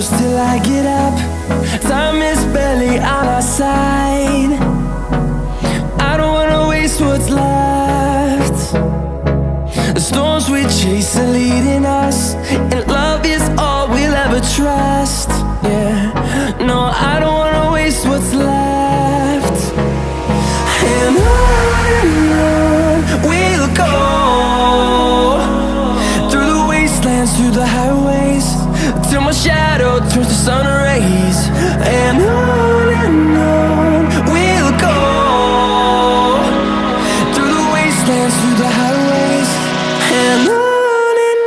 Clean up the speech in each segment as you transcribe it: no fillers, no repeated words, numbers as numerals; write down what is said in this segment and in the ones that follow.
close till I get up. Time is barely on our side. I don't wanna waste what's left. The storms we chase are leading us, and love is all we'll ever trust. Yeah, no, I don't wanna waste what's left. And on we'll go, through the wastelands, through the highways, till my shadow turns to sun rays. And on we'll go, through the wastelands, through the highways, and on we'll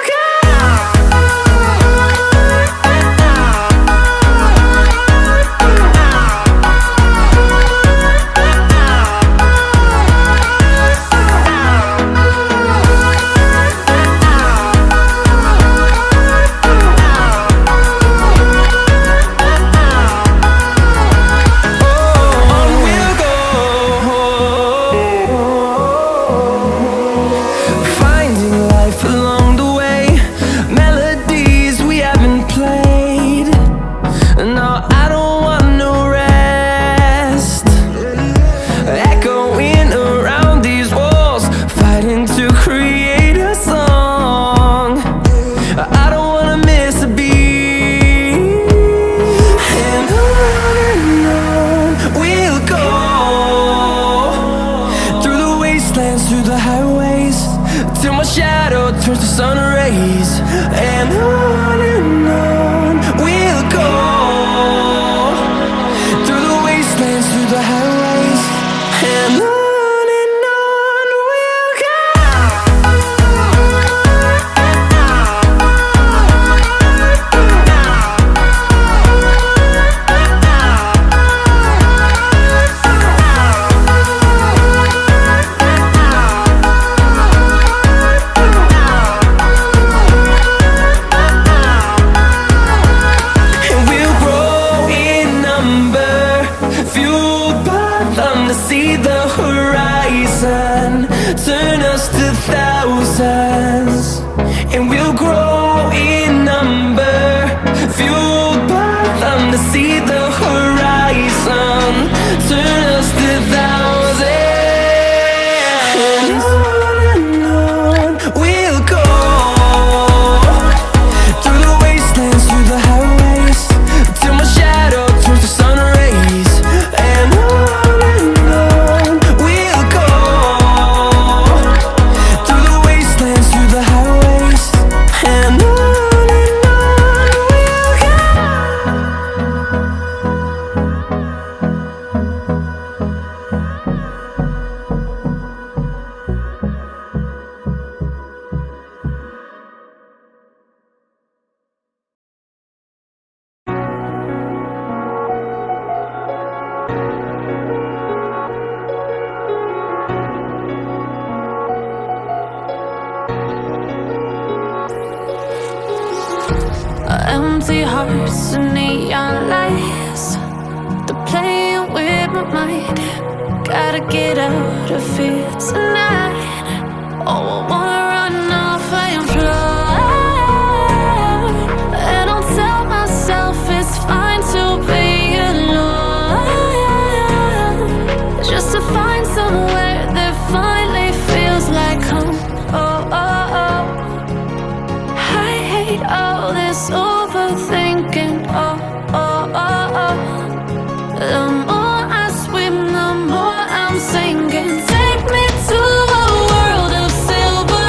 go. Through the highways, till my shadow turns to sun rays. And on we'll go, through the wastelands, through the highways, and on we'll go. See the horizon turn us to thousands, and we'll grow in number, fueled by them. To see the horizon turn us to thousands, and on we'll go, through the wastelands, through the highways, till my shadow turns to sun rays. And empty hearts and neon lights, they're playing with my mind. Gotta get out of here tonight. Oh, I wanna run off and fly, and I'll tell myself it's fine to be alone, just to find somewhere that finally feels like home. Oh, oh, oh. I hate all this overthinking. Oh, oh, oh, oh. The more I swim, the more I'm sinking. Take me to a world of silver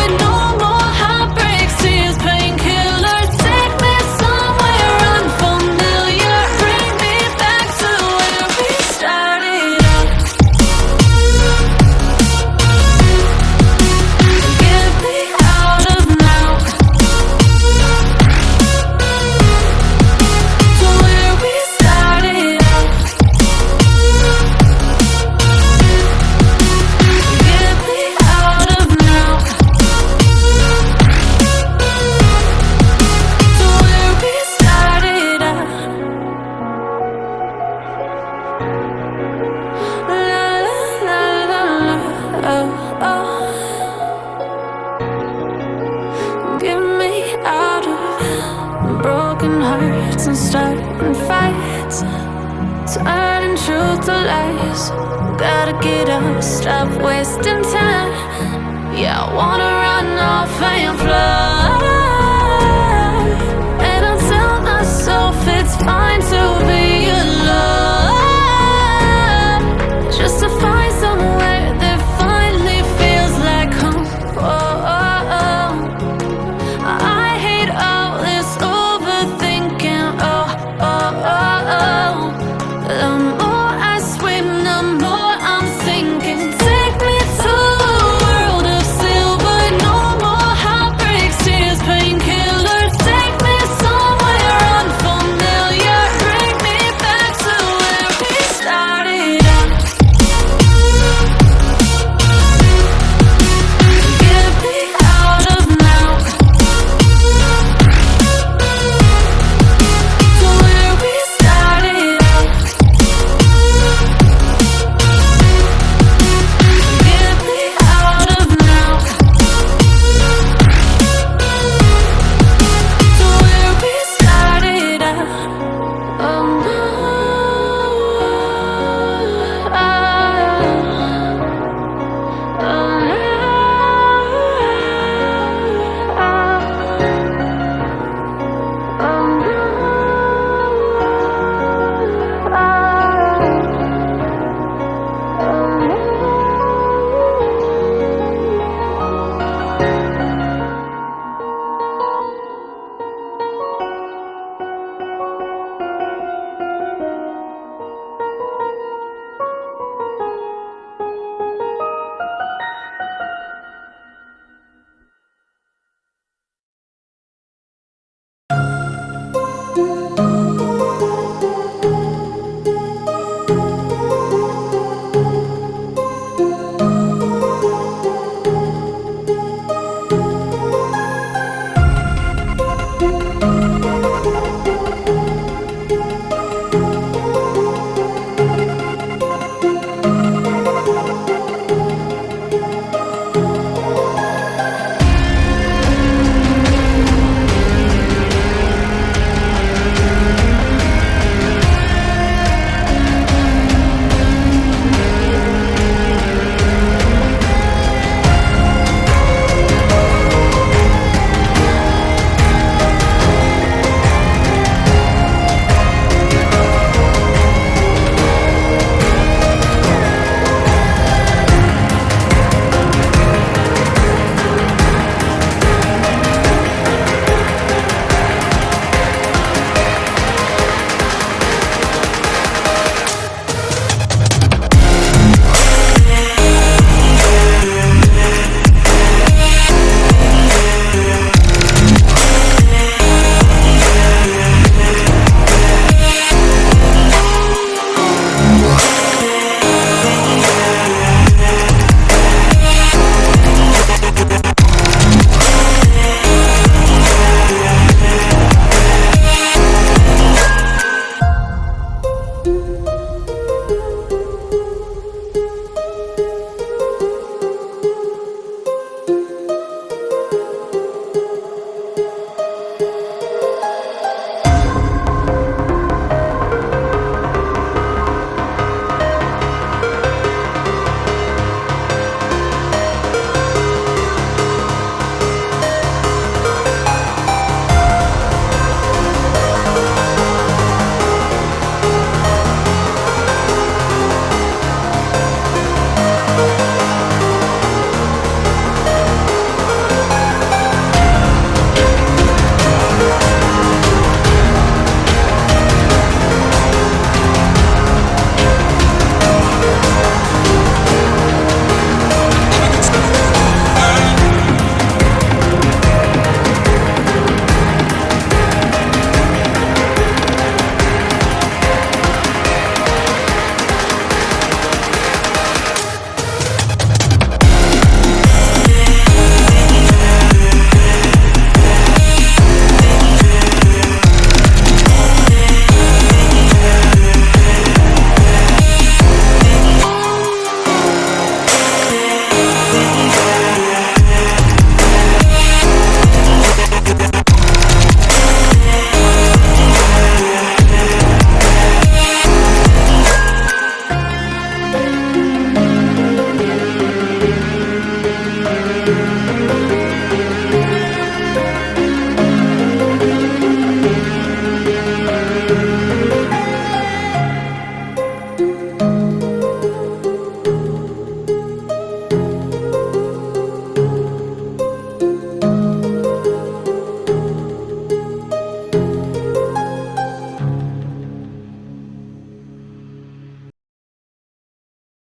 and starting fights, turning truth to lies. Gotta get up, stop wasting time. Yeah, I wanna run off and fly.